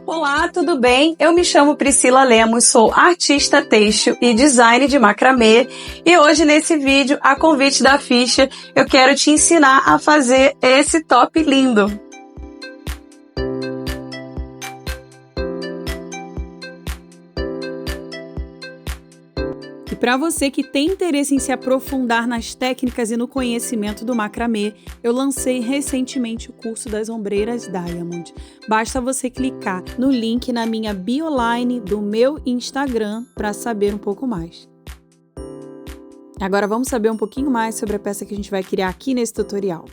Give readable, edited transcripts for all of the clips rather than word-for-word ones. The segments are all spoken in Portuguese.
Olá, tudo bem? Eu me chamo Priscila Lemos, sou artista têxtil e design de macramê e hoje nesse vídeo, a convite da Ficha, eu quero te ensinar a fazer esse top lindo. E para você que tem interesse em se aprofundar nas técnicas e no conhecimento do macramê, eu lancei recentemente o curso das ombreiras Diamond. Basta você clicar no link na minha bioline do meu Instagram para saber um pouco mais. Agora vamos saber um pouquinho mais sobre a peça que a gente vai criar aqui nesse tutorial.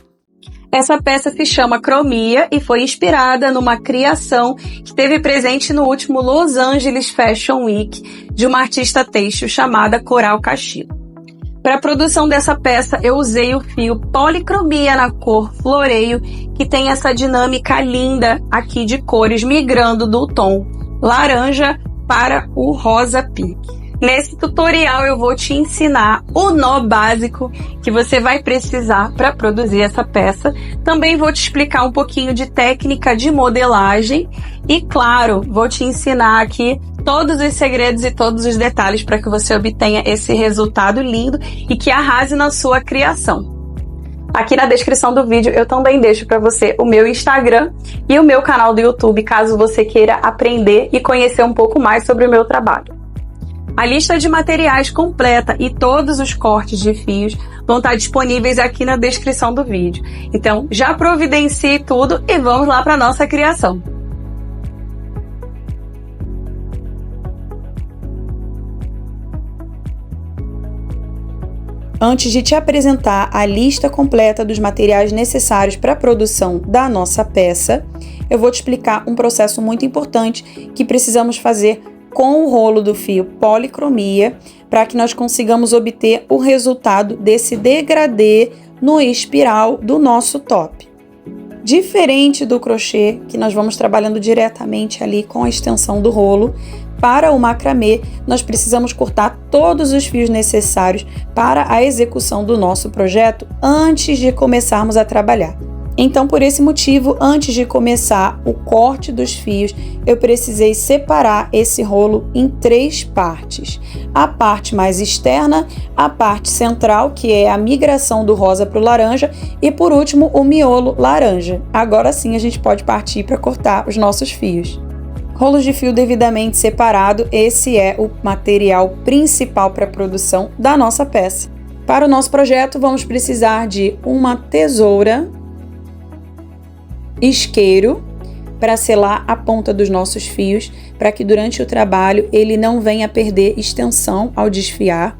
Essa peça se chama Cromia e foi inspirada numa criação que esteve presente no último Los Angeles Fashion Week de uma artista têxtil chamada Coral Castillo. Para a produção dessa peça, eu usei o fio Policromia na cor Floreio, que tem essa dinâmica linda aqui de cores migrando do tom laranja para o rosa pink. Nesse tutorial eu vou te ensinar o nó básico que você vai precisar para produzir essa peça. Também vou te explicar um pouquinho de técnica de modelagem e, claro, vou te ensinar aqui todos os segredos e todos os detalhes para que você obtenha esse resultado lindo e que arrase na sua criação. Aqui na descrição do vídeo eu também deixo para você o meu Instagram e o meu canal do YouTube, caso você queira aprender e conhecer um pouco mais sobre o meu trabalho. A lista de materiais completa e todos os cortes de fios vão estar disponíveis aqui na descrição do vídeo. Então, já providencie tudo e vamos lá para a nossa criação. Antes de te apresentar a lista completa dos materiais necessários para a produção da nossa peça, eu vou te explicar um processo muito importante que precisamos fazer com o rolo do fio Policromia, para que nós consigamos obter o resultado desse degradê no espiral do nosso top. Diferente do crochê, que nós vamos trabalhando diretamente ali com a extensão do rolo, para o macramê, nós precisamos cortar todos os fios necessários para a execução do nosso projeto antes de começarmos a trabalhar. Então, por esse motivo, antes de começar o corte dos fios, eu precisei separar esse rolo em 3 partes. A parte mais externa, a parte central, que é a migração do rosa para o laranja, e por último, o miolo laranja. Agora sim, a gente pode partir para cortar os nossos fios. Rolos de fio devidamente separado, esse é o material principal para a produção da nossa peça. Para o nosso projeto, vamos precisar de uma tesoura, isqueiro para selar a ponta dos nossos fios, para que durante o trabalho ele não venha a perder extensão ao desfiar.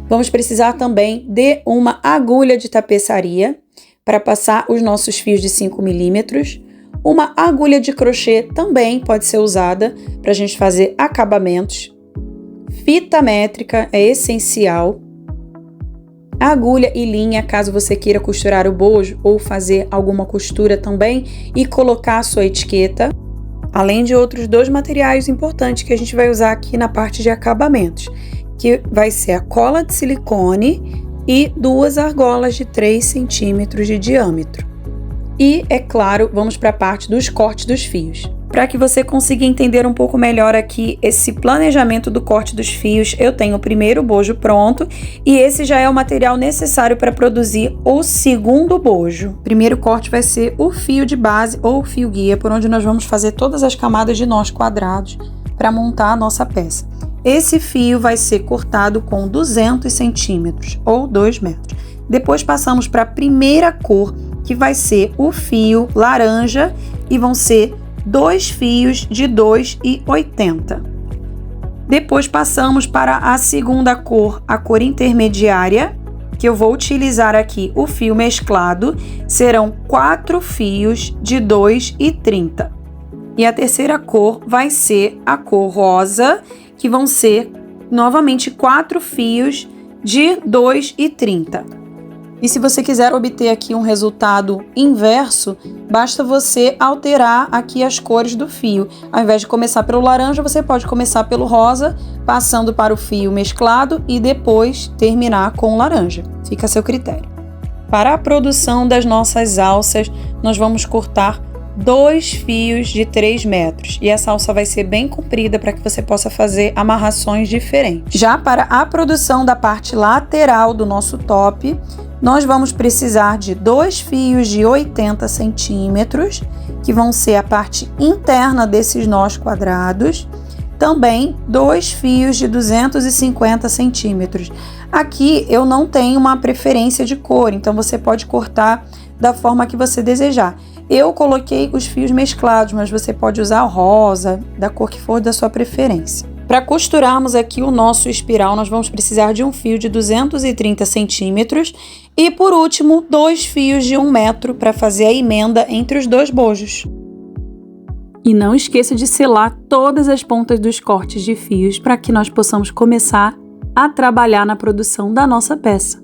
Vamos precisar também de uma agulha de tapeçaria para passar os nossos fios de 5 milímetros. Uma agulha de crochê também pode ser usada para a gente fazer acabamentos. Fita métrica é essencial. Agulha e linha, caso você queira costurar o bojo ou fazer alguma costura também e colocar a sua etiqueta, além de outros 2 materiais importantes que a gente vai usar aqui na parte de acabamentos, que vai ser a cola de silicone e 2 argolas de 3 centímetros de diâmetro. E, é claro, vamos para a parte dos cortes dos fios. Para que você consiga entender um pouco melhor aqui esse planejamento do corte dos fios, eu tenho o primeiro bojo pronto e esse já é o material necessário para produzir o segundo bojo. O primeiro corte vai ser o fio de base ou fio guia, por onde nós vamos fazer todas as camadas de nós quadrados para montar a nossa peça. Esse fio vai ser cortado com 200 centímetros ou 2 metros. Depois passamos para a primeira cor, que vai ser o fio laranja e vão ser 2 fios de 2,80. Depois passamos para a segunda cor, a cor intermediária, que eu vou utilizar aqui o fio mesclado, serão 4 fios de 2,30. E a terceira cor vai ser a cor rosa, que vão ser novamente 4 fios de 2,30. E se você quiser obter aqui um resultado inverso, basta você alterar aqui as cores do fio. Ao invés de começar pelo laranja, você pode começar pelo rosa, passando para o fio mesclado e depois terminar com o laranja. Fica a seu critério. Para a produção das nossas alças, nós vamos cortar 2 fios de 3 metros. E essa alça vai ser bem comprida para que você possa fazer amarrações diferentes. Já para a produção da parte lateral do nosso top, nós vamos precisar de 2 fios de 80 centímetros, que vão ser a parte interna desses nós quadrados. Também 2 fios de 250 centímetros. Aqui eu não tenho uma preferência de cor, então você pode cortar da forma que você desejar. Eu coloquei os fios mesclados, mas você pode usar rosa, da cor que for da sua preferência. Para costurarmos aqui o nosso espiral, nós vamos precisar de um fio de 230 centímetros e, por último, 2 fios de 1 metro para fazer a emenda entre os 2 bojos. E não esqueça de selar todas as pontas dos cortes de fios para que nós possamos começar a trabalhar na produção da nossa peça.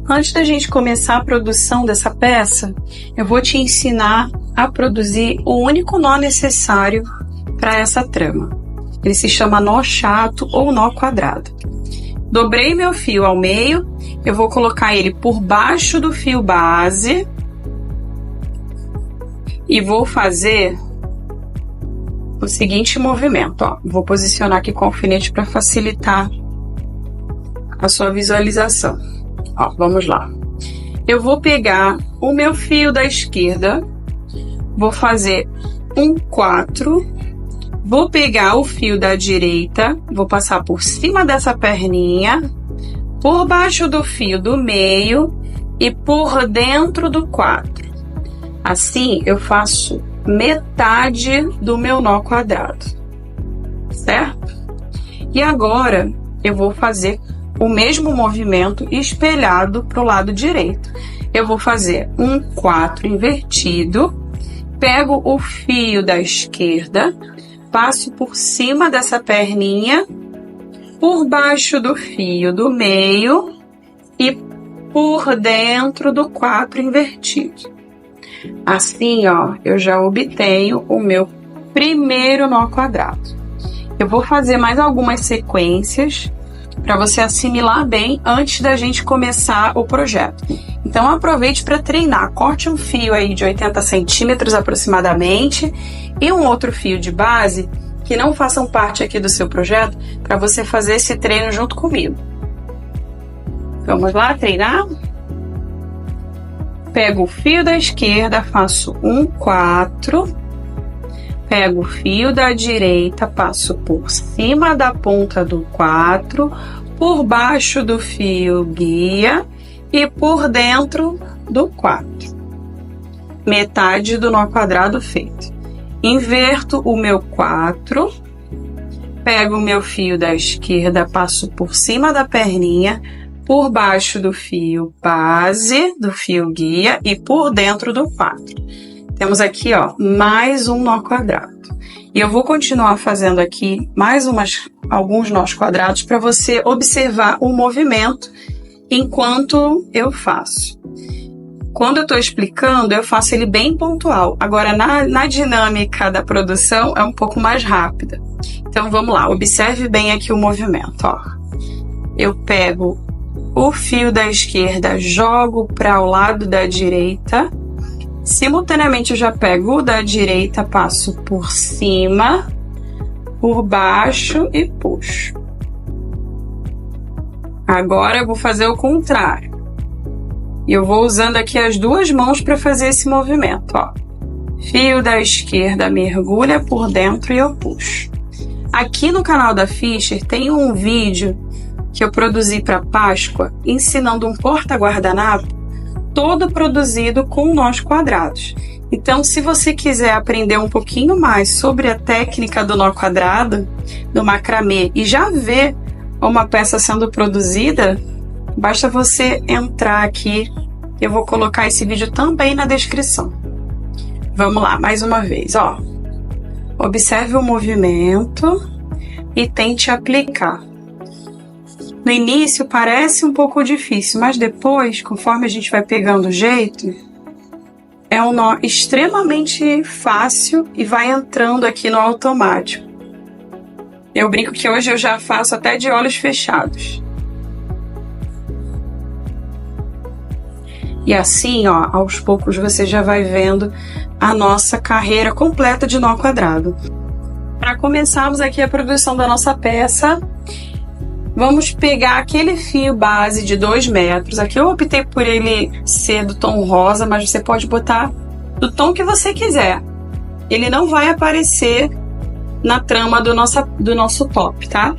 Antes da gente começar a produção dessa peça, eu vou te ensinar a produzir o único nó necessário para essa trama. Ele se chama nó chato ou nó quadrado. Dobrei meu fio ao meio, eu vou colocar ele por baixo do fio base e vou fazer o seguinte movimento, ó. Vou posicionar aqui com o alfinete para facilitar a sua visualização. Ó, vamos lá. Eu vou pegar o meu fio da esquerda, vou fazer um 4, vou pegar o fio da direita, vou passar por cima dessa perninha, por baixo do fio do meio e por dentro do 4. Assim, eu faço metade do meu nó quadrado, certo? E agora, eu vou fazer o mesmo movimento espelhado para o lado direito. Eu vou fazer um 4 invertido, pego o fio da esquerda, passo por cima dessa perninha, por baixo do fio do meio e por dentro do 4 invertido. Assim, ó, eu já obtenho o meu primeiro nó quadrado. Eu vou fazer mais algumas sequências para você assimilar bem antes da gente começar o projeto. Então aproveite para treinar. Corte um fio aí de 80 centímetros aproximadamente e um outro fio de base que não façam parte aqui do seu projeto para você fazer esse treino junto comigo. Vamos lá treinar? Pego o fio da esquerda, faço um 4, pego o fio da direita, passo por cima da ponta do 4, por baixo do fio guia e por dentro do 4. Metade do nó quadrado feito. Inverto o meu 4, pego o meu fio da esquerda, passo por cima da perninha, por baixo do fio base, do fio guia e por dentro do 4. Temos aqui, ó, mais um nó quadrado. E eu vou continuar fazendo aqui mais alguns nós quadrados para você observar o movimento enquanto eu faço. Quando eu estou explicando, eu faço ele bem pontual. Agora, na dinâmica da produção, é um pouco mais rápida. Então, vamos lá. Observe bem aqui o movimento, ó. Eu pego o fio da esquerda, jogo para o lado da direita. Simultaneamente, eu já pego o da direita, passo por cima, por baixo e puxo. Agora, eu vou fazer o contrário. E eu vou usando aqui as duas mãos para fazer esse movimento, ó. Fio da esquerda mergulha por dentro e eu puxo. Aqui no canal da Fischer tem um vídeo que eu produzi para Páscoa ensinando um porta-guardanapo todo produzido com nós quadrados. Então, se você quiser aprender um pouquinho mais sobre a técnica do nó quadrado, do macramê, e já ver uma peça sendo produzida, basta você entrar aqui. Eu vou colocar esse vídeo também na descrição. Vamos lá, mais uma vez, ó. Observe o movimento e tente aplicar. No início parece um pouco difícil, mas depois, conforme a gente vai pegando o jeito, é um nó extremamente fácil e vai entrando aqui no automático. Eu brinco que hoje eu já faço até de olhos fechados. E assim, ó, aos poucos você já vai vendo a nossa carreira completa de nó quadrado. Para começarmos aqui a produção da nossa peça, vamos pegar aquele fio base de 2 metros. Aqui eu optei por ele ser do tom rosa, mas você pode botar do tom que você quiser. Ele não vai aparecer na trama do nosso top, tá?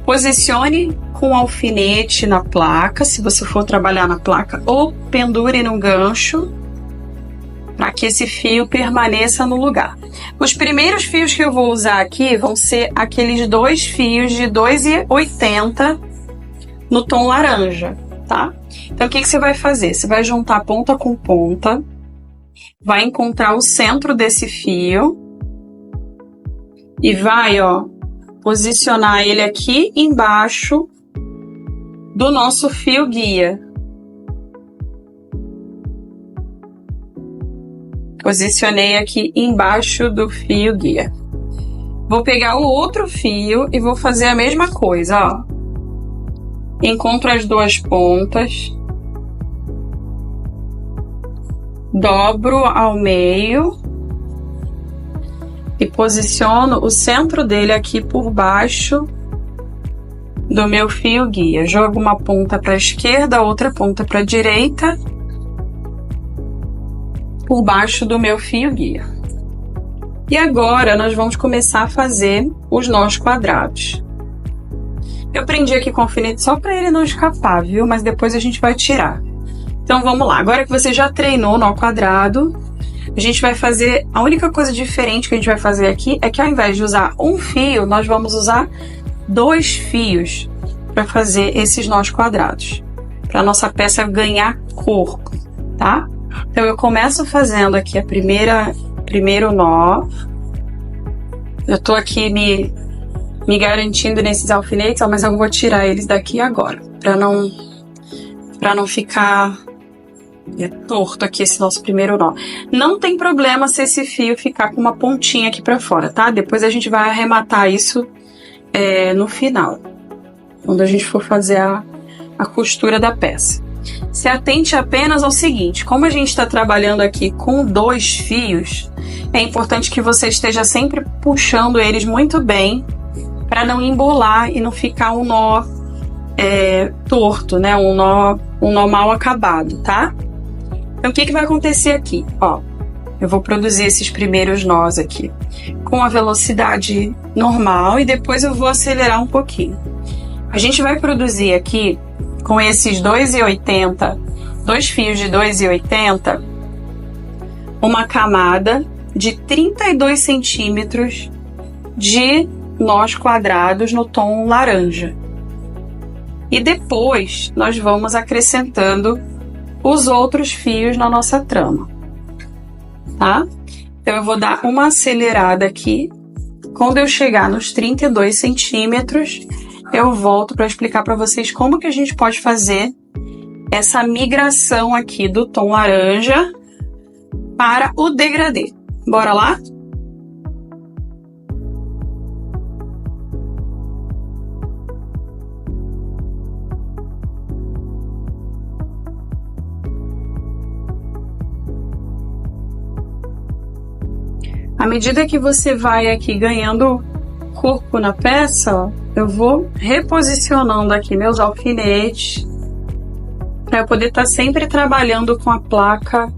Posicione com alfinete na placa, se você for trabalhar na placa, ou pendure no gancho para que esse fio permaneça no lugar. Os primeiros fios que eu vou usar aqui vão ser aqueles 2 fios de 2,80 no tom laranja, tá? Então o que você vai fazer? Você vai juntar ponta com ponta, vai encontrar o centro desse fio e vai, ó, posicionar ele aqui embaixo do nosso fio guia. Posicionei aqui embaixo do fio guia. Vou pegar o outro fio e vou fazer a mesma coisa, ó. Encontro as 2 pontas. Dobro ao meio. E posiciono o centro dele aqui por baixo do meu fio guia. Jogo uma ponta para a esquerda, outra ponta para a direita, por baixo do meu fio guia. E agora nós vamos começar a fazer os nós quadrados. Eu prendi aqui com alfinete só para ele não escapar, viu? Mas depois a gente vai tirar. Então vamos lá. Agora que você já treinou nó quadrado, a gente vai fazer, a única coisa diferente que a gente vai fazer aqui é que ao invés de usar um fio, nós vamos usar 2 fios para fazer esses nós quadrados, para nossa peça ganhar corpo, tá? Então eu começo fazendo aqui primeiro nó. Eu tô aqui me garantindo nesses alfinetes, mas eu vou tirar eles daqui agora, para não ficar torto aqui esse nosso primeiro nó. Não tem problema se esse fio ficar com uma pontinha aqui para fora, tá? Depois a gente vai arrematar isso no final, quando a gente for fazer a costura da peça. Se atente apenas ao seguinte: como a gente está trabalhando aqui com 2 fios, é importante que você esteja sempre puxando eles muito bem para não embolar e não ficar um nó torto, né? Um nó mal acabado, tá? Então o que vai acontecer aqui? Ó, eu vou produzir esses primeiros nós aqui com a velocidade normal e depois eu vou acelerar um pouquinho. A gente vai produzir aqui com esses 2,80, 2 fios de 2,80, uma camada de 32 centímetros de nós quadrados no tom laranja. E depois nós vamos acrescentando os outros fios na nossa trama, tá? Então eu vou dar uma acelerada aqui. Quando eu chegar nos 32 centímetros, eu volto para explicar para vocês como que a gente pode fazer essa migração aqui do tom laranja para o degradê. Bora lá? À medida que você vai aqui ganhando corpo na peça, ó, eu vou reposicionando aqui meus alfinetes para eu poder estar sempre trabalhando com a placa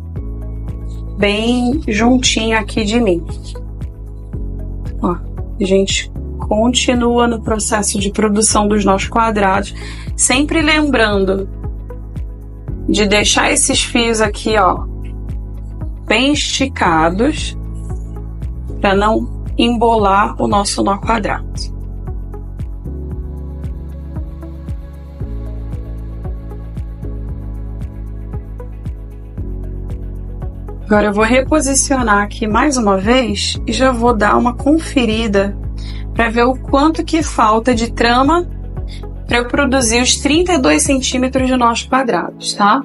bem juntinha aqui de mim. Ó, a gente continua no processo de produção dos nós quadrados, sempre lembrando de deixar esses fios aqui, ó, bem esticados, para não embolar o nosso nó quadrado. Agora eu vou reposicionar aqui mais uma vez e já vou dar uma conferida para ver o quanto que falta de trama para eu produzir os 32 centímetros de nós quadrados, tá?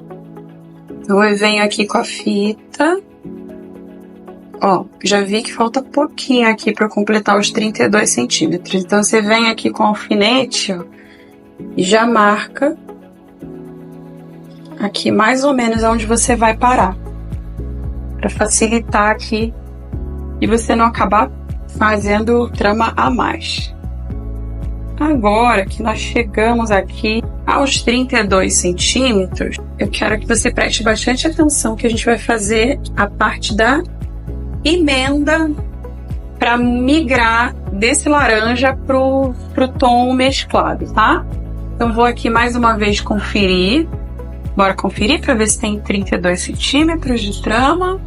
Então eu venho aqui com a fita. Ó, já vi que falta pouquinho aqui para completar os 32 centímetros. Então, você vem aqui com o alfinete, ó, e já marca aqui mais ou menos onde você vai parar, para facilitar aqui e você não acabar fazendo trama a mais. Agora que nós chegamos aqui aos 32 centímetros, eu quero que você preste bastante atenção que a gente vai fazer a parte da emenda para migrar desse laranja pro tom mesclado, tá? Então vou aqui mais uma vez conferir. Bora conferir para ver se tem 32 centímetros de trama.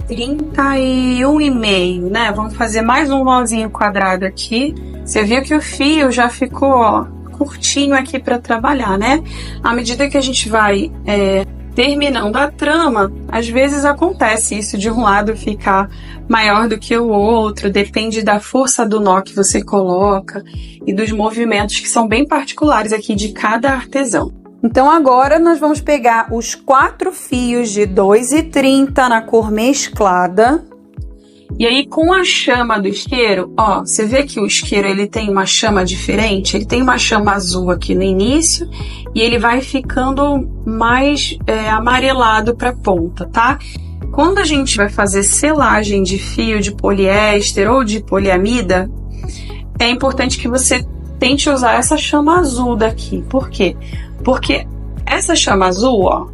31,5, né? Vamos fazer mais um nozinho quadrado aqui. Você viu que o fio já ficou, ó, curtinho aqui para trabalhar, né? À medida que a gente vai terminando a trama, às vezes acontece isso de um lado ficar maior do que o outro, depende da força do nó que você coloca e dos movimentos que são bem particulares aqui de cada artesão. Então agora nós vamos pegar os 4 fios de 2,30 na cor mesclada. E aí com a chama do isqueiro, ó, você vê que o isqueiro ele tem uma chama diferente, ele tem uma chama azul aqui no início e ele vai ficando mais amarelado para a ponta, tá? Quando a gente vai fazer selagem de fio de poliéster ou de poliamida, é importante que você tente usar essa chama azul daqui. Por quê? Porque essa chama azul, ó,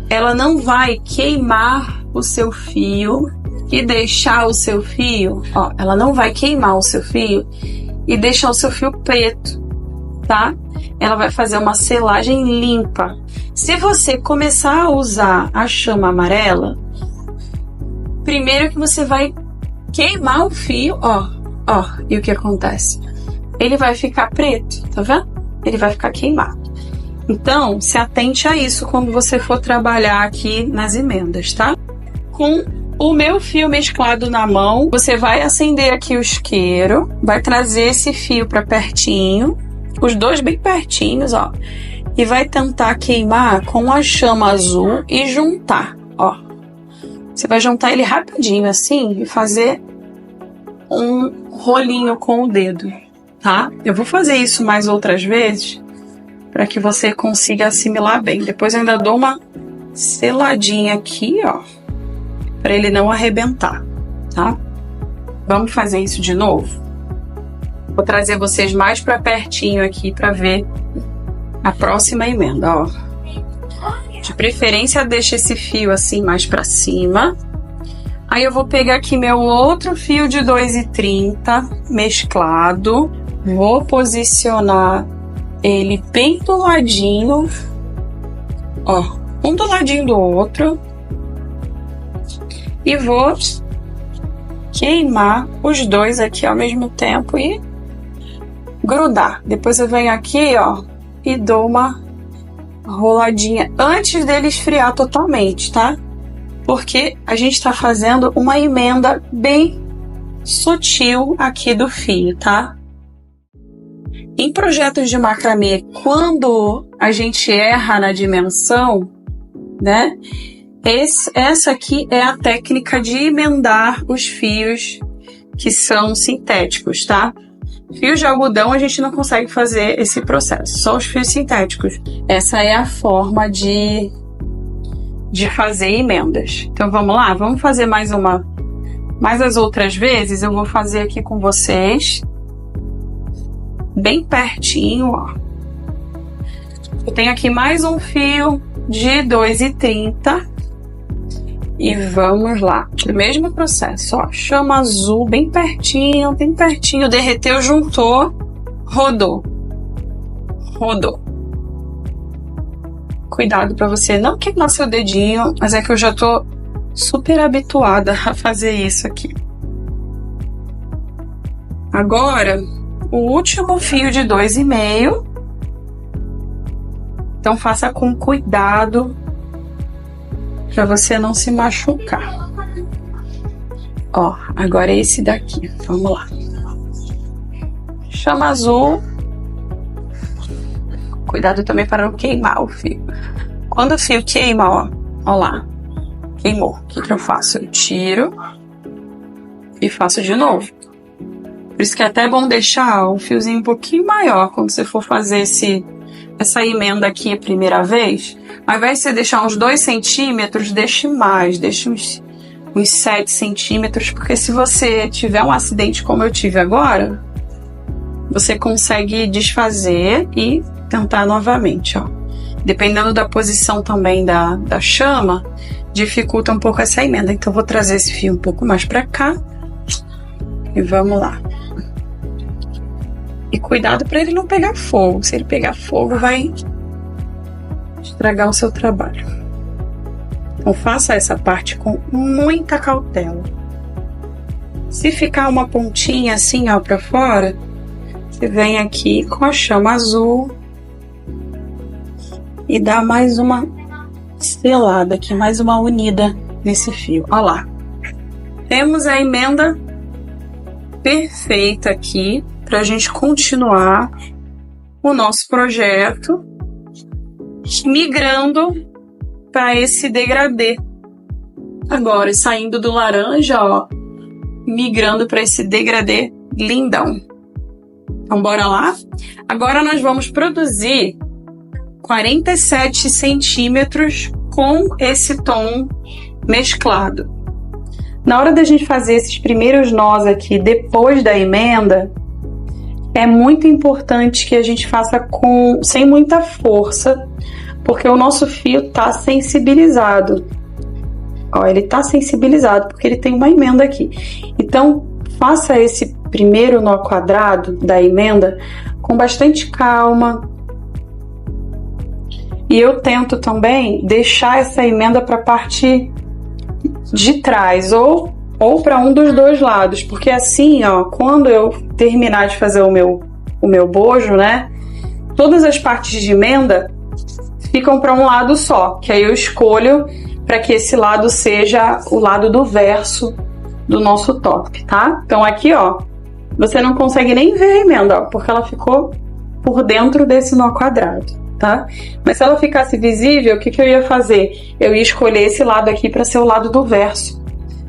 ela não vai queimar o seu fio e deixar o seu fio, ó, ela não vai queimar o seu fio e deixar o seu fio preto, tá? Ela vai fazer uma selagem limpa. Se você começar a usar a chama amarela, primeiro que você vai queimar o fio, ó, e o que acontece? Ele vai ficar preto, tá vendo? Ele vai ficar queimado. Então, se atente a isso quando você for trabalhar aqui nas emendas, tá? Com o meu fio mesclado na mão, você vai acender aqui o isqueiro, vai trazer esse fio para pertinho, os dois bem pertinhos, ó, e vai tentar queimar com a chama azul e juntar, ó. Você vai juntar ele rapidinho assim e fazer um rolinho com o dedo, tá? Eu vou fazer isso mais outras vezes para que você consiga assimilar bem. Depois eu ainda dou uma seladinha aqui, ó, para ele não arrebentar, tá? Vamos fazer isso de novo? Vou trazer vocês mais para pertinho aqui para ver a próxima emenda, ó. De preferência, deixa esse fio assim mais para cima. Aí eu vou pegar aqui meu outro fio de 2,30 mesclado. Vou posicionar ele bem do ladinho, ó, um do ladinho do outro. E vou queimar os dois aqui ao mesmo tempo e grudar. Depois eu venho aqui, ó, e dou uma roladinha antes dele esfriar totalmente, tá? Porque a gente tá fazendo uma emenda bem sutil aqui do fio, tá? Em projetos de macramê, quando a gente erra na dimensão, né? Essa aqui é a técnica de emendar os fios que são sintéticos, tá? Fios de algodão a gente não consegue fazer esse processo, só os fios sintéticos. Essa é a forma de fazer emendas. Então vamos lá, vamos fazer mais as outras vezes. Eu vou fazer aqui com vocês, bem pertinho, ó. Eu tenho aqui mais um fio de 2,30 e vamos lá. O mesmo processo, ó. Chama azul bem pertinho, derreteu, juntou, rodou. Cuidado para você não queimar seu dedinho, mas é que eu já tô super habituada a fazer isso aqui. Agora, o último fio de 2,5. Então faça com cuidado para você não se machucar. Ó, agora é esse daqui. Vamos lá. Chama azul. Cuidado também para não queimar o fio. Quando o fio queima, ó lá, queimou. O que eu faço? Eu tiro e faço de novo. Por isso que é até bom deixar o fiozinho um pouquinho maior quando você for fazer essa emenda aqui a primeira vez, ao invés de você deixar uns 2 centímetros, deixe mais, deixe uns 7 centímetros, porque se você tiver um acidente como eu tive agora, você consegue desfazer e tentar novamente, ó. Dependendo da posição também da chama, dificulta um pouco essa emenda. Então, eu vou trazer esse fio um pouco mais pra cá. E vamos lá. E cuidado para ele não pegar fogo. Se ele pegar fogo, vai estragar o seu trabalho. Então, faça essa parte com muita cautela. Se ficar uma pontinha assim, ó, pra fora, você vem aqui com a chama azul e dá mais uma selada aqui, mais uma unida nesse fio. Ó lá. Temos a emenda perfeita aqui para a gente continuar o nosso projeto migrando para esse degradê. Agora, saindo do laranja, ó, migrando para esse degradê lindão. Então, bora lá? Agora nós vamos produzir 47 centímetros com esse tom mesclado. Na hora da gente fazer esses primeiros nós aqui, depois da emenda, é muito importante que a gente faça sem muita força, porque o nosso fio tá sensibilizado. Ó, ele tá sensibilizado porque ele tem uma emenda aqui. Então, faça esse primeiro nó quadrado da emenda com bastante calma. E eu tento também deixar essa emenda para a parte de trás ou para um dos dois lados, porque assim, ó, quando eu terminar de fazer o meu bojo, né, todas as partes de emenda ficam para um lado só, que aí eu escolho para que esse lado seja o lado do verso do nosso top, tá? Então aqui, ó, você não consegue nem ver a emenda, ó, porque ela ficou por dentro desse nó quadrado, tá? Mas se ela ficasse visível, o que eu ia fazer? Eu ia escolher esse lado aqui para ser o lado do verso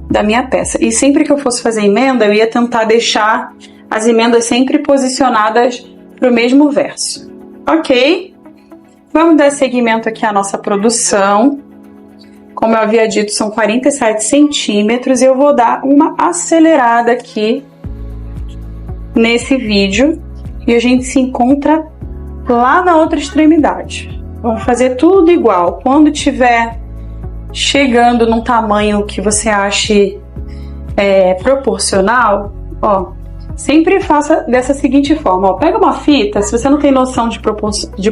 da minha peça. E sempre que eu fosse fazer emenda, eu ia tentar deixar as emendas sempre posicionadas para o mesmo verso. Ok? Vamos dar seguimento aqui à nossa produção. Como eu havia dito, são 47 centímetros e eu vou dar uma acelerada aqui nesse vídeo e a gente se encontra lá na outra extremidade. Vamos fazer tudo igual. Quando tiver chegando num tamanho que você ache proporcional, ó, sempre faça dessa seguinte forma, ó, pega uma fita, se você não tem noção de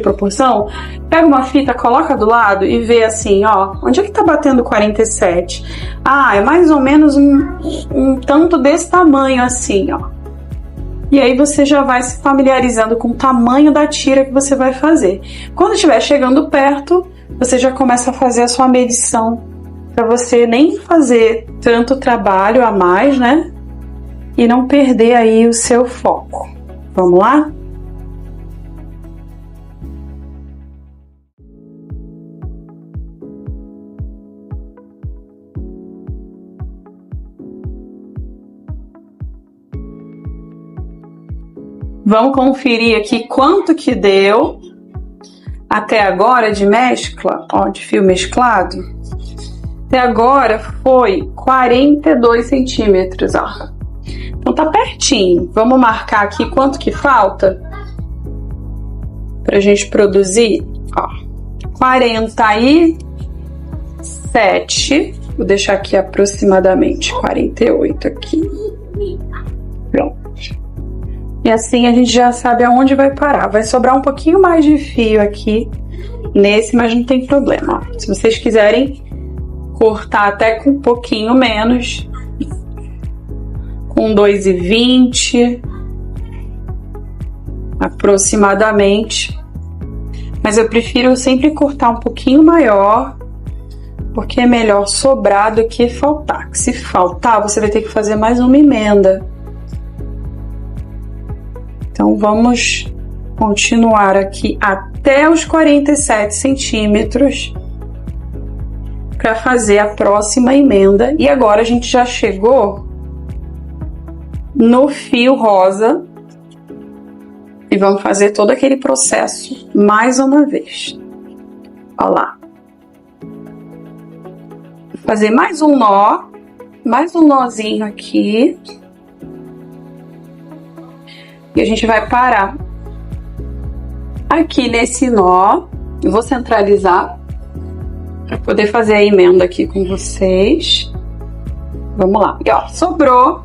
proporção, pega uma fita, coloca do lado e vê assim, ó, onde é que tá batendo 47? Ah, é mais ou menos um tanto desse tamanho assim, ó. E aí você já vai se familiarizando com o tamanho da tira que você vai fazer. Quando estiver chegando perto, você já começa a fazer a sua medição, para você nem fazer tanto trabalho a mais, né? E não perder aí o seu foco. Vamos lá? Vamos conferir aqui quanto que deu até agora de mescla, ó, de fio mesclado. Até agora foi 42 centímetros, ó. Então tá pertinho. Vamos marcar aqui quanto que falta pra gente produzir, ó. 47. Vou deixar aqui aproximadamente 48 aqui. Pronto. E assim a gente já sabe aonde vai parar. Vai sobrar um pouquinho mais de fio aqui nesse, mas não tem problema. Ó. Se vocês quiserem cortar até com um pouquinho menos, com 2,20 aproximadamente. Mas eu prefiro sempre cortar um pouquinho maior, porque é melhor sobrar do que faltar. Se faltar, você vai ter que fazer mais uma emenda. Então, vamos continuar aqui até os 47 centímetros para fazer a próxima emenda. E agora a gente já chegou no fio rosa. E vamos fazer todo aquele processo mais uma vez. Olha lá. Vou fazer mais um nozinho aqui. E a gente vai parar aqui nesse nó. Eu vou centralizar para poder fazer a emenda aqui com vocês. Vamos lá. E ó, sobrou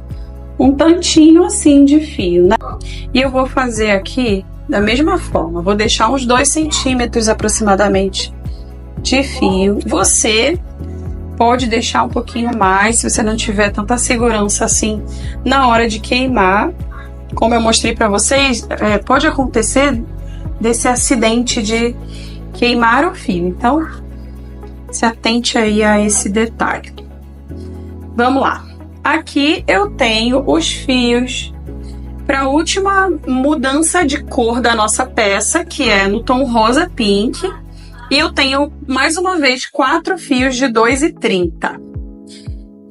um tantinho assim de fio, né? E eu vou fazer aqui da mesma forma. Vou deixar uns 2 centímetros aproximadamente de fio. Você pode deixar um pouquinho mais se você não tiver tanta segurança assim na hora de queimar. Como eu mostrei para vocês, pode acontecer desse acidente de queimar o fio. Então, se atente aí a esse detalhe. Vamos lá. Aqui eu tenho os fios para a última mudança de cor da nossa peça, que é no tom rosa pink. E eu tenho, mais uma vez, 4 fios de 2,30.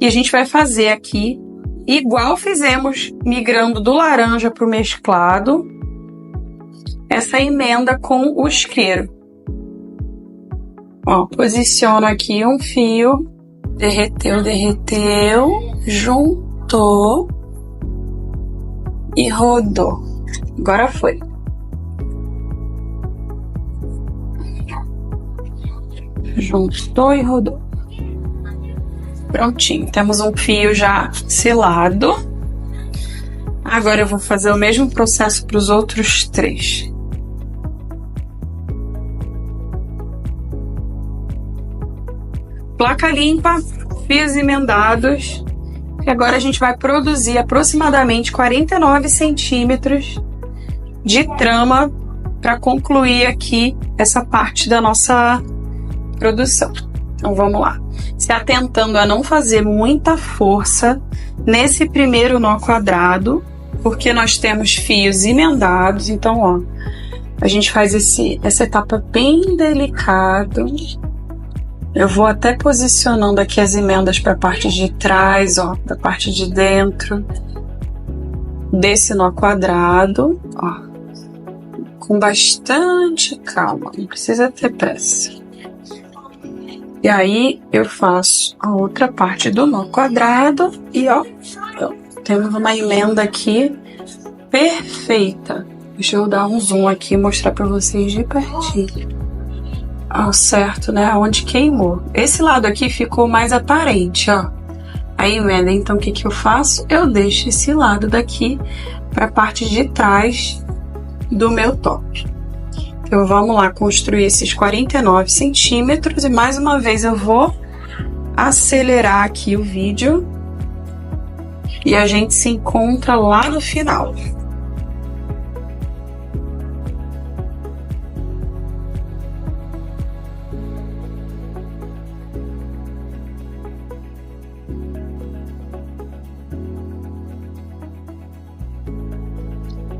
E a gente vai fazer aqui, igual fizemos migrando do laranja para o mesclado, essa emenda com o isqueiro. Ó, posiciono aqui um fio, derreteu, juntou e rodou. Agora foi. Juntou e rodou. Prontinho, temos um fio já selado. Agora eu vou fazer o mesmo processo para os outros 3. Placa limpa, fios emendados. E agora a gente vai produzir aproximadamente 49 centímetros de trama para concluir aqui essa parte da nossa produção. Então vamos lá. Se atentando a não fazer muita força nesse primeiro nó quadrado, porque nós temos fios emendados. Então, ó, a gente faz essa etapa bem delicado. Eu vou até posicionando aqui as emendas para a parte de trás, ó, da parte de dentro desse nó quadrado, ó, com bastante calma, não precisa ter pressa. E aí eu faço a outra parte do nó quadrado e ó, temos uma emenda aqui perfeita. Deixa eu dar um zoom aqui e mostrar para vocês de pertinho. Ao certo, né? Onde queimou. Esse lado aqui ficou mais aparente, ó. A emenda, então o que eu faço? Eu deixo esse lado daqui para a parte de trás do meu top. Então vamos lá construir esses 49 centímetros e mais uma vez eu vou acelerar aqui o vídeo e a gente se encontra lá no final.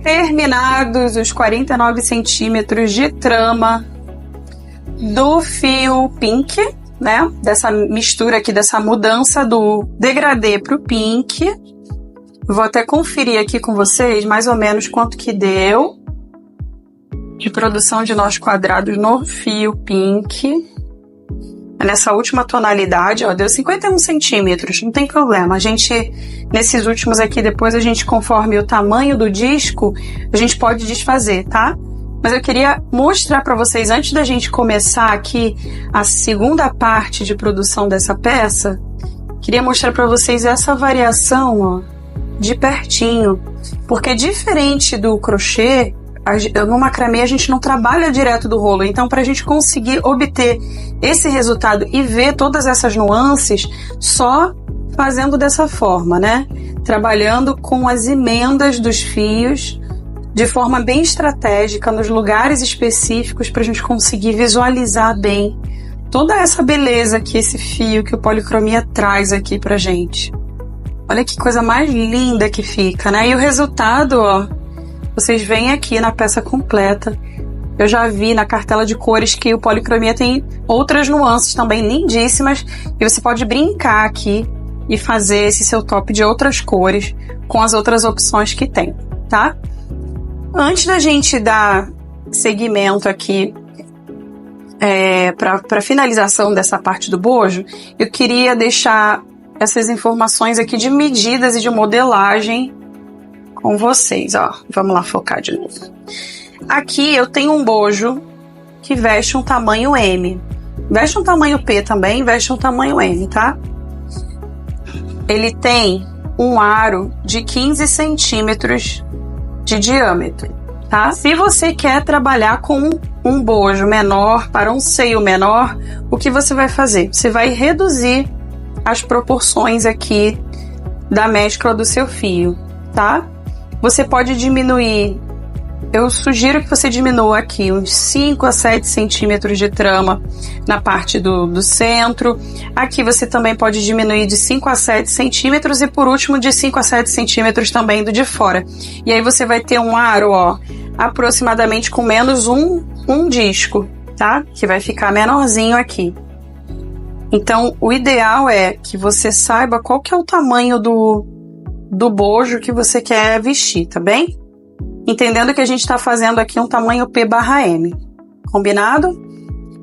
Terminados os 49 centímetros de trama do fio pink, né? Dessa mistura aqui, dessa mudança do degradê para o pink. Vou até conferir aqui com vocês mais ou menos quanto que deu de produção de nós quadrados no fio pink. Nessa última tonalidade, ó, deu 51 centímetros, não tem problema. A gente, nesses últimos aqui, depois a gente, conforme o tamanho do disco, a gente pode desfazer, tá? Mas eu queria mostrar para vocês, antes da gente começar aqui a segunda parte de produção dessa peça, queria mostrar para vocês essa variação, ó, de pertinho. Porque diferente do crochê, no macramê a gente não trabalha direto do rolo, então para a gente conseguir obter esse resultado e ver todas essas nuances, só fazendo dessa forma, né? Trabalhando com as emendas dos fios de forma bem estratégica, nos lugares específicos, para a gente conseguir visualizar bem toda essa beleza que esse fio, que o policromia traz aqui pra gente. Olha que coisa mais linda que fica, né? E o resultado, ó, vocês veem aqui na peça completa. Eu já vi na cartela de cores que o policromia tem outras nuances também lindíssimas. E você pode brincar aqui e fazer esse seu top de outras cores com as outras opções que tem, tá? Antes da gente dar seguimento aqui para finalização dessa parte do bojo, eu queria deixar essas informações aqui de medidas e de modelagem com vocês, ó. Vamos lá focar de novo. Aqui eu tenho um bojo que veste um tamanho M. Veste um tamanho P também, veste um tamanho M, tá? Ele tem um aro de 15 centímetros de diâmetro, tá? Se você quer trabalhar com um bojo menor, para um seio menor, o que você vai fazer? Você vai reduzir as proporções aqui da mescla do seu fio, tá? Você pode diminuir, eu sugiro que você diminua aqui uns 5 a 7 centímetros de trama na parte do centro. Aqui você também pode diminuir de 5 a 7 centímetros e por último de 5 a 7 centímetros também do de fora. E aí você vai ter um aro, ó, aproximadamente com menos um disco, tá? Que vai ficar menorzinho aqui. Então, o ideal é que você saiba qual que é o tamanho do bojo que você quer vestir, tá bem? Entendendo que a gente está fazendo aqui um tamanho P/M, combinado?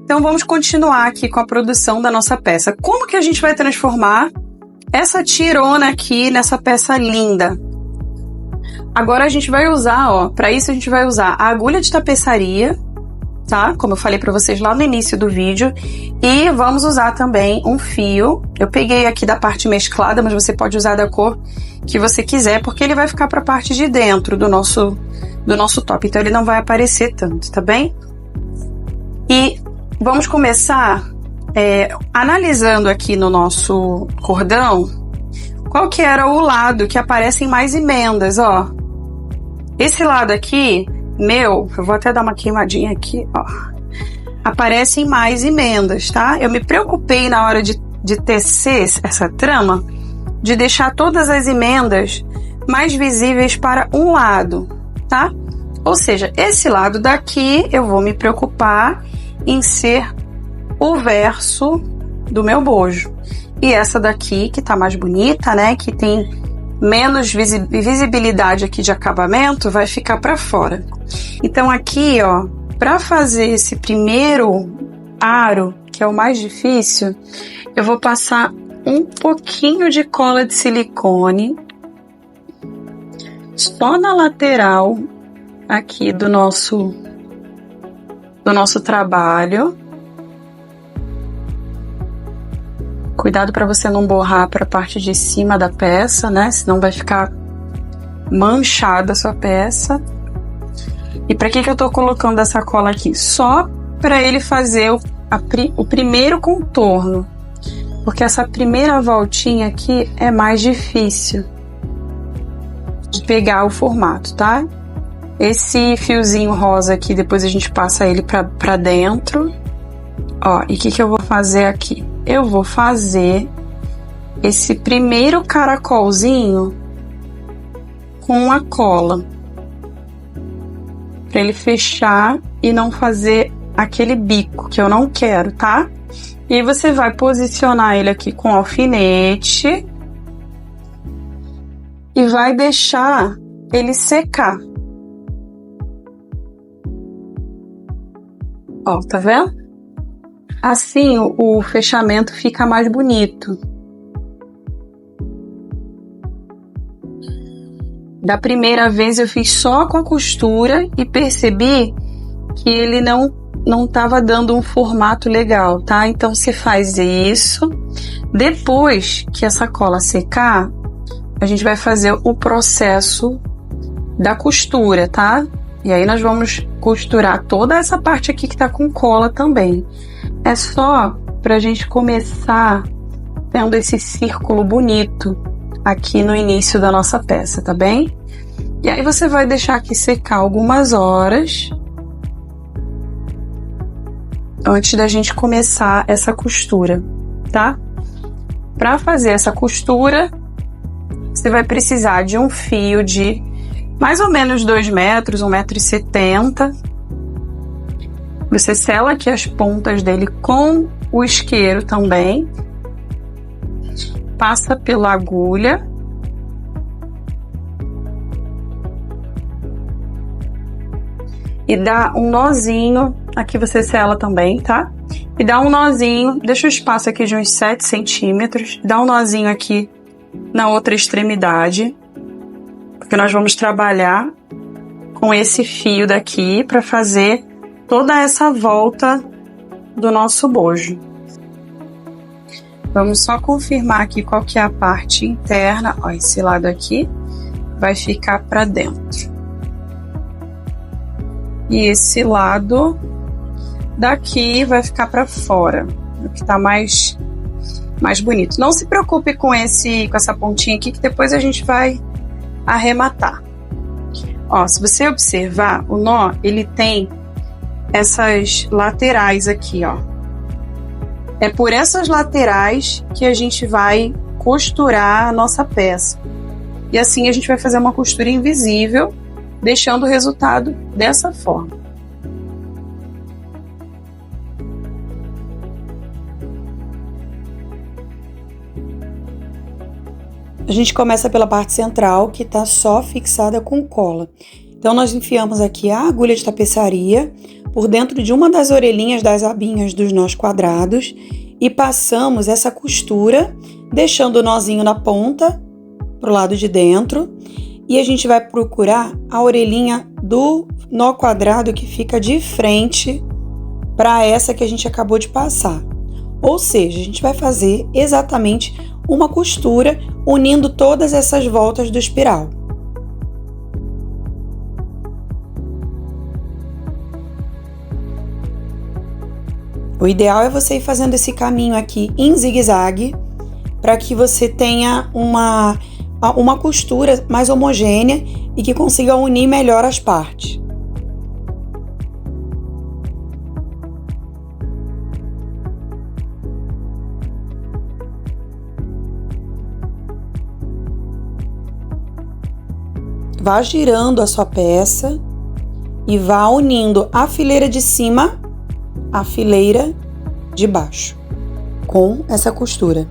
Então vamos continuar aqui com a produção da nossa peça. Como que a gente vai transformar essa tirona aqui nessa peça linda? Agora a gente vai usar, ó, para isso a gente vai usar a agulha de tapeçaria, tá? Como eu falei para vocês lá no início do vídeo. E vamos usar também um fio. Eu peguei aqui da parte mesclada, mas você pode usar da cor que você quiser, porque ele vai ficar para a parte de dentro do nosso top. Então ele não vai aparecer tanto, tá bem? E vamos começar analisando aqui no nosso cordão qual que era o lado que aparecem mais emendas, ó. Esse lado aqui, eu vou até dar uma queimadinha aqui, ó. Aparecem mais emendas, tá? Eu me preocupei na hora de tecer essa trama, de deixar todas as emendas mais visíveis para um lado, tá? Ou seja, esse lado daqui eu vou me preocupar em ser o verso do meu bojo. E essa daqui, que tá mais bonita, né? Que tem menos visibilidade aqui de acabamento, vai ficar para fora. Então aqui, ó, para fazer esse primeiro aro, que é o mais difícil, eu vou passar um pouquinho de cola de silicone só na lateral aqui do nosso trabalho. Cuidado para você não borrar para a parte de cima da peça, né? Senão vai ficar manchada a sua peça. E para que eu tô colocando essa cola aqui? Só para ele fazer o primeiro contorno. Porque essa primeira voltinha aqui é mais difícil de pegar o formato, tá? Esse fiozinho rosa aqui, depois a gente passa ele pra dentro. Ó, e o que eu vou fazer aqui? Eu vou fazer esse primeiro caracolzinho com a cola. Pra ele fechar e não fazer aquele bico que eu não quero, tá? E você vai posicionar ele aqui com alfinete e vai deixar ele secar. Ó, tá vendo? Assim o fechamento fica mais bonito. Da primeira vez eu fiz só com a costura e percebi que ele não estava dando um formato legal, tá? Então você faz isso. Depois que essa cola secar, a gente vai fazer o processo da costura, tá? E aí nós vamos costurar toda essa parte aqui que tá com cola também. É só pra gente começar tendo esse círculo bonito aqui no início da nossa peça, tá bem? E aí você vai deixar aqui secar algumas horas antes da gente começar essa costura, tá? Para fazer essa costura, você vai precisar de um fio de mais ou menos 2 metros, 1,70 m. Você sela aqui as pontas dele com o isqueiro também. Passa pela agulha. e dá um nozinho, aqui você sela também, tá? E dá um nozinho, deixa o espaço aqui de uns 7 centímetros, dá um nozinho aqui na outra extremidade, porque nós vamos trabalhar com esse fio daqui para fazer toda essa volta do nosso bojo. Vamos só confirmar aqui qual que é a parte interna. Ó, esse lado aqui vai ficar para dentro. E esse lado daqui vai ficar para fora, o que tá mais bonito. Não se preocupe com essa pontinha aqui, que depois a gente vai arrematar. Ó, se você observar, o nó, ele tem essas laterais aqui, ó. É por essas laterais que a gente vai costurar a nossa peça. E assim a gente vai fazer uma costura invisível, deixando o resultado dessa forma. A gente começa pela parte central, que está só fixada com cola. Então, nós enfiamos aqui a agulha de tapeçaria por dentro de uma das orelhinhas das abinhas dos nós quadrados e passamos essa costura, deixando o nozinho na ponta, pro lado de dentro, e a gente vai procurar a orelhinha do nó quadrado que fica de frente para essa que a gente acabou de passar. Ou seja, a gente vai fazer exatamente uma costura unindo todas essas voltas do espiral. O ideal é você ir fazendo esse caminho aqui em zigue-zague para que você tenha uma costura mais homogênea e que consiga unir melhor as partes. Vá girando a sua peça e vá unindo a fileira de cima à fileira de baixo com essa costura.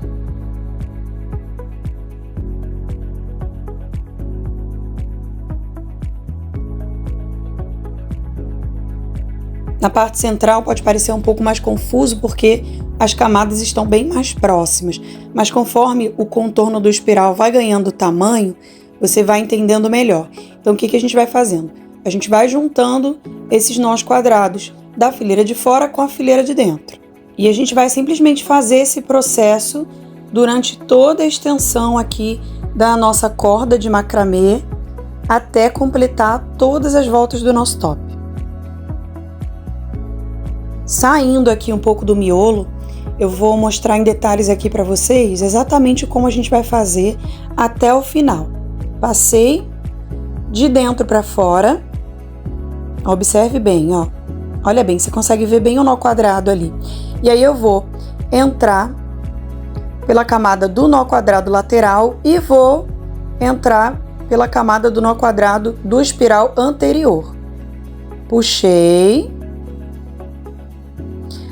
Na parte central pode parecer um pouco mais confuso porque as camadas estão bem mais próximas, mas conforme o contorno do espiral vai ganhando tamanho, você vai entendendo melhor. Então o que a gente vai fazendo? A gente vai juntando esses nós quadrados da fileira de fora com a fileira de dentro. E a gente vai simplesmente fazer esse processo durante toda a extensão aqui da nossa corda de macramê até completar todas as voltas do nosso top. Saindo aqui um pouco do miolo, eu vou mostrar em detalhes aqui para vocês exatamente como a gente vai fazer até o final. Passei de dentro para fora, observe bem, ó. Olha bem, você consegue ver bem o nó quadrado ali. E aí eu vou entrar pela camada do nó quadrado lateral e vou entrar pela camada do nó quadrado do espiral anterior. Puxei.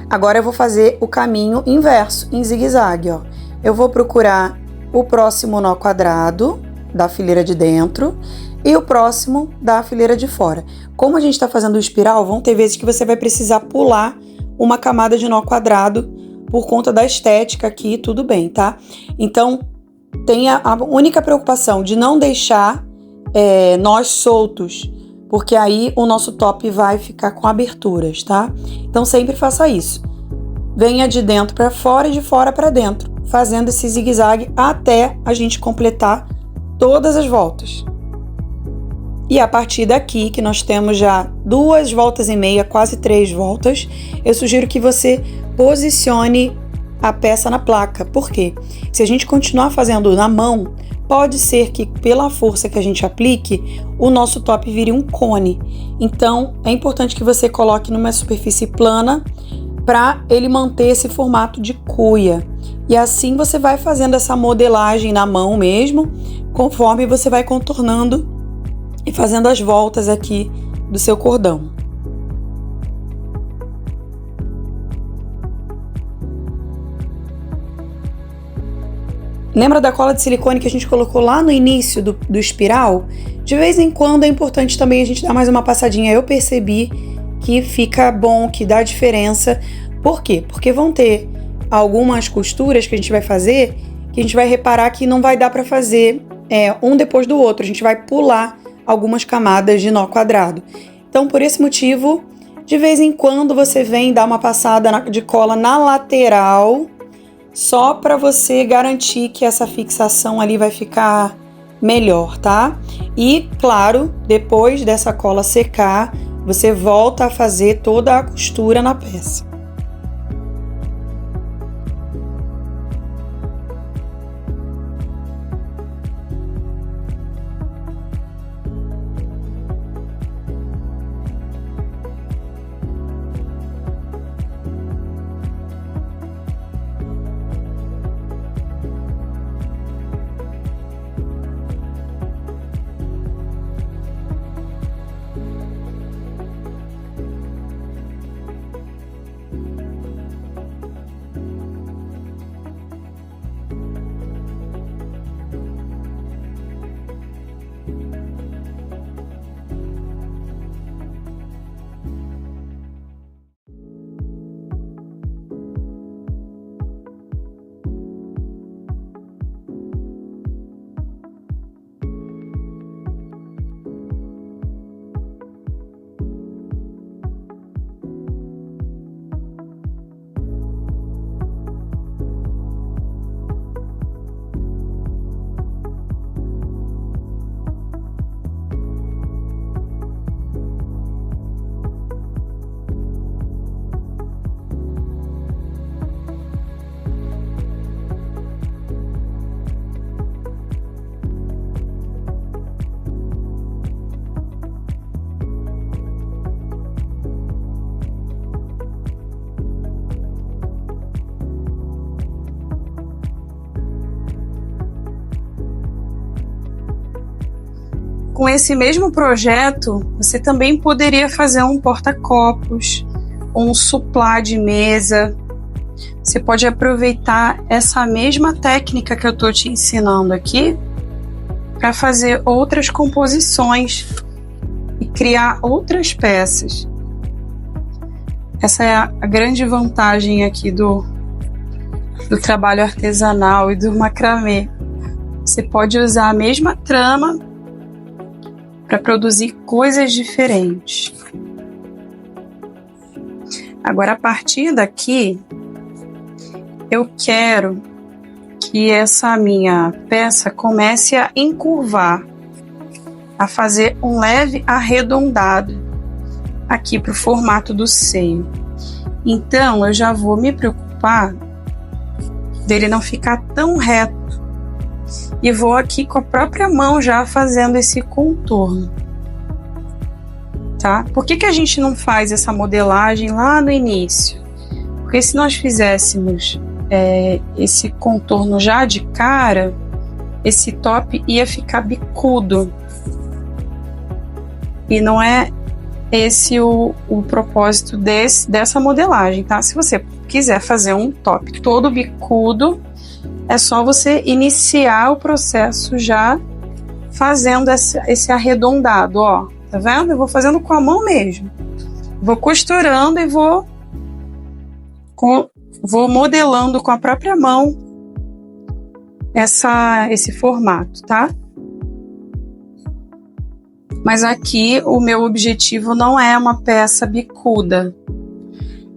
Agora eu vou fazer o caminho inverso, em zigue-zague, ó. Eu vou procurar o próximo nó quadrado da fileira de dentro e o próximo da fileira de fora. Como a gente está fazendo o espiral, vão ter vezes que você vai precisar pular uma camada de nó quadrado por conta da estética aqui, tudo bem, tá? Então, tenha a única preocupação de não deixar nós soltos, porque aí o nosso top vai ficar com aberturas, tá? Então, sempre faça isso. Venha de dentro para fora e de fora para dentro, fazendo esse zigue-zague até a gente completar todas as voltas. E a partir daqui, que nós temos já 2 voltas e meia, quase 3 voltas, eu sugiro que você posicione a peça na placa. Por quê? Se a gente continuar fazendo na mão, pode ser que pela força que a gente aplique, o nosso top vire um cone. Então, é importante que você coloque numa superfície plana para ele manter esse formato de cuia. E assim você vai fazendo essa modelagem na mão mesmo, conforme você vai contornando e fazendo as voltas aqui do seu cordão. Lembra da cola de silicone que a gente colocou lá no início do espiral? De vez em quando é importante também a gente dar mais uma passadinha. Eu percebi que fica bom, que dá diferença. Por quê? Porque vão ter algumas costuras que a gente vai fazer que a gente vai reparar que não vai dar para fazer um depois do outro. A gente vai pular algumas camadas de nó quadrado. Então, por esse motivo, de vez em quando você vem dar uma passada de cola na lateral, só para você garantir que essa fixação ali vai ficar melhor, tá? E, claro, depois dessa cola secar, você volta a fazer toda a costura na peça. Com esse mesmo projeto, você também poderia fazer um porta-copos, um suplá de mesa. Você pode aproveitar essa mesma técnica que eu estou te ensinando aqui para fazer outras composições e criar outras peças. Essa é a grande vantagem aqui do trabalho artesanal e do macramê. Você pode usar a mesma trama para produzir coisas diferentes. Agora, a partir daqui, eu quero que essa minha peça comece a encurvar, a fazer um leve arredondado aqui para o formato do seio. Então, eu já vou me preocupar dele não ficar tão reto. E vou aqui com a própria mão já fazendo esse contorno, tá? Por que a gente não faz essa modelagem lá no início? Porque se nós fizéssemos esse contorno já de cara, esse top ia ficar bicudo. E não é esse o propósito dessa modelagem, tá? Se você quiser fazer um top todo bicudo, é só você iniciar o processo já fazendo esse arredondado, ó. Tá vendo? Eu vou fazendo com a mão mesmo. Vou costurando e vou modelando com a própria mão esse formato, tá? Mas aqui o meu objetivo não é uma peça bicuda.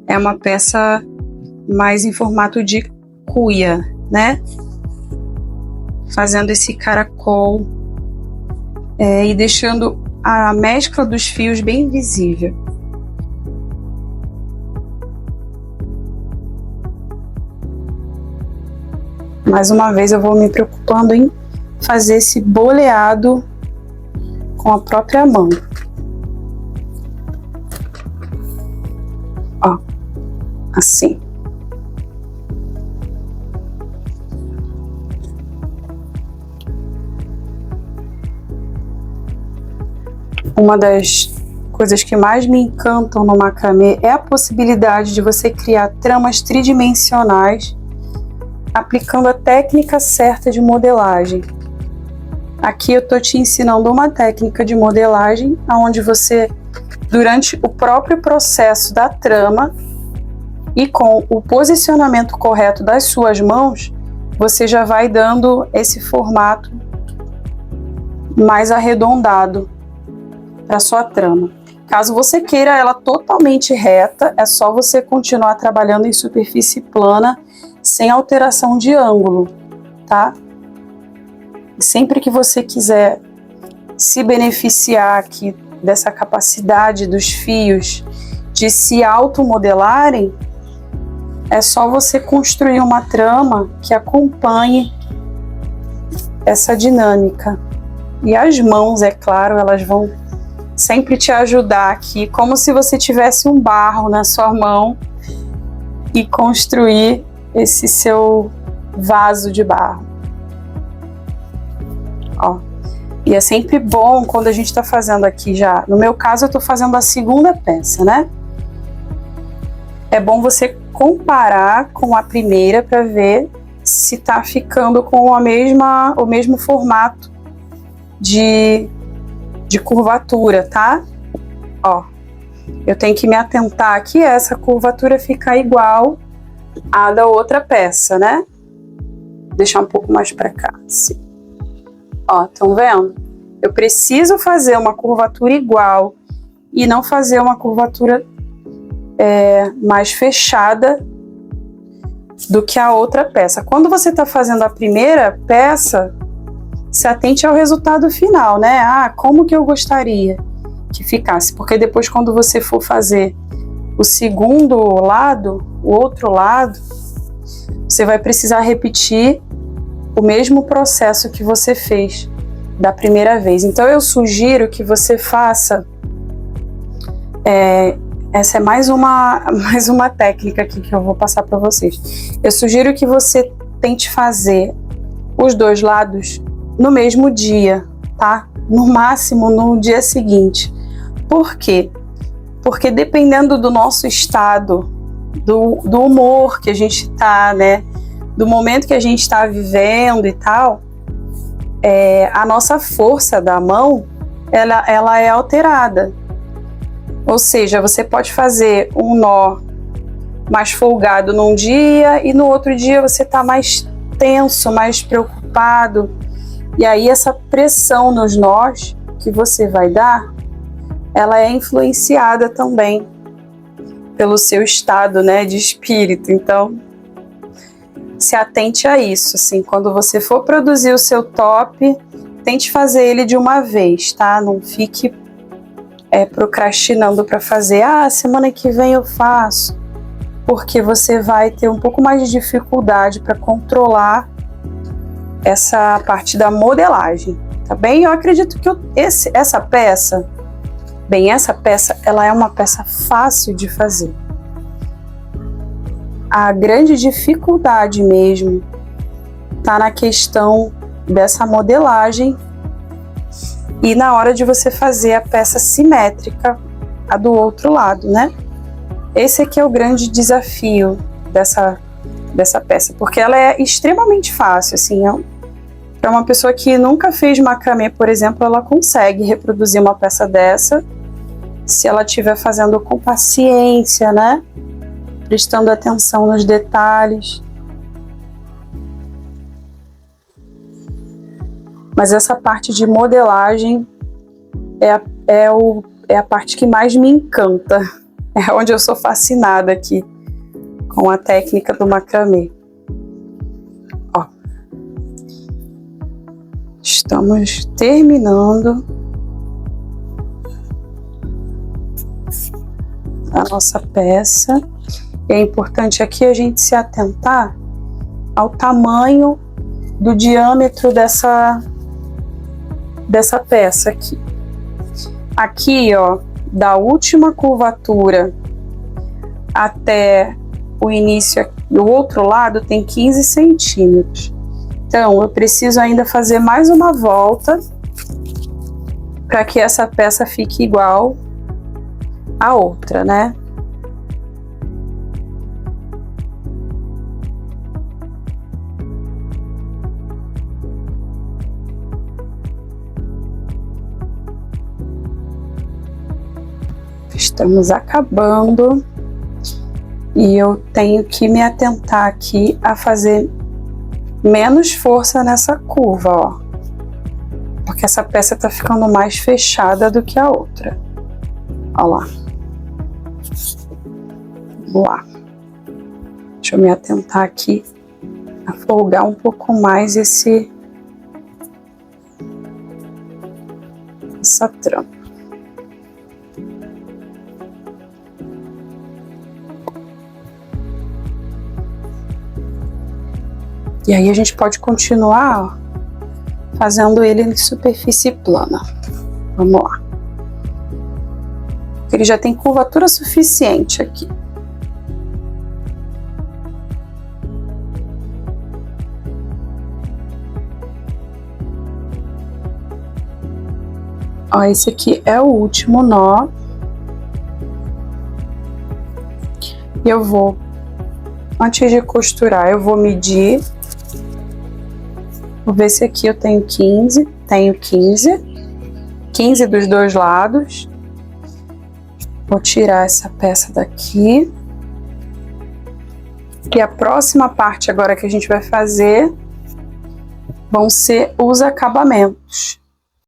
É uma peça mais em formato de cuia, né? Fazendo esse caracol e deixando a mescla dos fios bem visível. Mais uma vez eu vou me preocupando em fazer esse boleado com a própria mão. Ó, assim. Uma das coisas que mais me encantam no macramê é a possibilidade de você criar tramas tridimensionais aplicando a técnica certa de modelagem. Aqui eu estou te ensinando uma técnica de modelagem onde você, durante o próprio processo da trama e com o posicionamento correto das suas mãos, você já vai dando esse formato mais arredondado para sua trama. Caso você queira ela totalmente reta, é só você continuar trabalhando em superfície plana, sem alteração de ângulo, tá? Sempre que você quiser se beneficiar aqui dessa capacidade dos fios de se automodelarem, é só você construir uma trama que acompanhe essa dinâmica. E as mãos, é claro, elas vão sempre te ajudar aqui, como se você tivesse um barro na sua mão e construir esse seu vaso de barro. Ó. E é sempre bom quando a gente está fazendo aqui já. No meu caso, eu estou fazendo a segunda peça, né? É bom você comparar com a primeira para ver se está ficando com o mesmo formato de curvatura, tá? Ó, eu tenho que me atentar aqui a essa curvatura ficar igual à da outra peça, né? Vou deixar um pouco mais para cá, assim. Ó, estão vendo? Eu preciso fazer uma curvatura igual e não fazer uma curvatura mais fechada do que a outra peça. Quando você está fazendo a primeira peça, se atente ao resultado final, né? Ah, como que eu gostaria que ficasse? Porque depois, quando você for fazer o segundo lado, o outro lado, você vai precisar repetir o mesmo processo que você fez da primeira vez. Então eu sugiro que você faça, essa é mais uma técnica aqui que eu vou passar para vocês. Eu sugiro que você tente fazer os dois lados no mesmo dia, tá? No máximo no dia seguinte. Por quê? Porque dependendo do nosso estado, do humor que a gente tá, né? Do momento que a gente está vivendo e tal, a nossa força da mão, ela é alterada. Ou seja, você pode fazer um nó mais folgado num dia e no outro dia você está mais tenso, mais preocupado. E aí essa pressão nos nós que você vai dar, ela é influenciada também pelo seu estado, né, de espírito. Então, se atente a isso, assim, quando você for produzir o seu top, tente fazer ele de uma vez, tá? Não fique procrastinando para fazer, semana que vem eu faço, porque você vai ter um pouco mais de dificuldade para controlar essa parte da modelagem, tá bem? Eu acredito que essa peça, ela é uma peça fácil de fazer. A grande dificuldade mesmo tá na questão dessa modelagem e na hora de você fazer a peça simétrica, a do outro lado, né? Esse aqui é o grande desafio dessa peça, porque ela é extremamente fácil, assim, para uma pessoa que nunca fez macramê, por exemplo, ela consegue reproduzir uma peça dessa, se ela estiver fazendo com paciência, né? Prestando atenção nos detalhes. Mas essa parte de modelagem é a parte que mais me encanta. É onde eu sou fascinada aqui com a técnica do macramê. Ó, estamos terminando a nossa peça. É importante aqui a gente se atentar ao tamanho do diâmetro dessa peça aqui. Aqui, ó, da última curvatura até o início do outro lado tem 15 centímetros. Então, eu preciso ainda fazer mais uma volta para que essa peça fique igual à outra, né? Estamos acabando. E eu tenho que me atentar aqui a fazer menos força nessa curva, ó. Porque essa peça tá ficando mais fechada do que a outra. Ó lá. Vamos lá. Deixa eu me atentar aqui a folgar um pouco mais essa trama. E aí a gente pode continuar, ó, fazendo ele em superfície plana. Vamos lá. Ele já tem curvatura suficiente aqui. Ó, esse aqui é o último nó. Eu vou, antes de costurar, eu vou medir. Vou ver se aqui eu tenho 15. Tenho 15. 15 dos dois lados. Vou tirar essa peça daqui. E a próxima parte agora que a gente vai fazer vão ser os acabamentos.